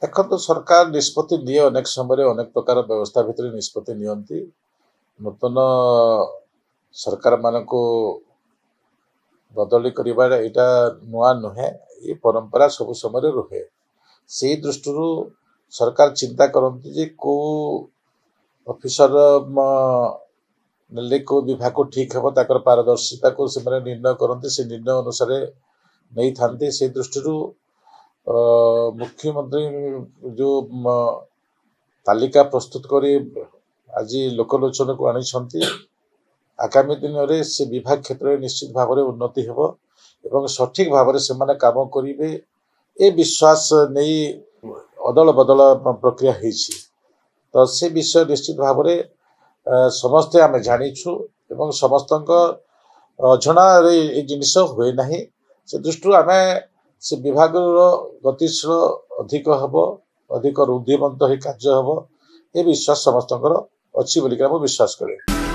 देखो तो सरकार निष्पत्ति निये अनेक समय अनेक प्रकार व्यवस्था भितर निष्पत्ति नियंती नूतन सरकार मान को बदली करिबार एटा नुआ नुहे ये परंपरा सब समय रुहे से दृष्टि सरकार चिंता करती जे को ऑफिसर नेले को विभाग को ठीक हे ताकर पारदर्शिता को से निर्णय करते से निर्णय अनुसार नहीं था से दृष्टि मुख्यमंत्री जो तालिका प्रस्तुत करी आज लोकलोचन को आनी आगामी दिन में से विभाग क्षेत्र में निश्चित भाव में उन्नति हेबो एवं सठिक भाव में से काम करेंगे ए विश्वास नहीं अदल बदल प्रक्रिया होईछि तो से विषय निश्चित भाव में समस्ते आम जानीछु एवं समस्त अजणा जिनिस हुए ना से दृष्टि आम से विभाग गतिशील अधिक हम अधिक रुद्धिमंत कार्य हम ये विश्वास समस्त अच्छी बोलिक विश्वास करें।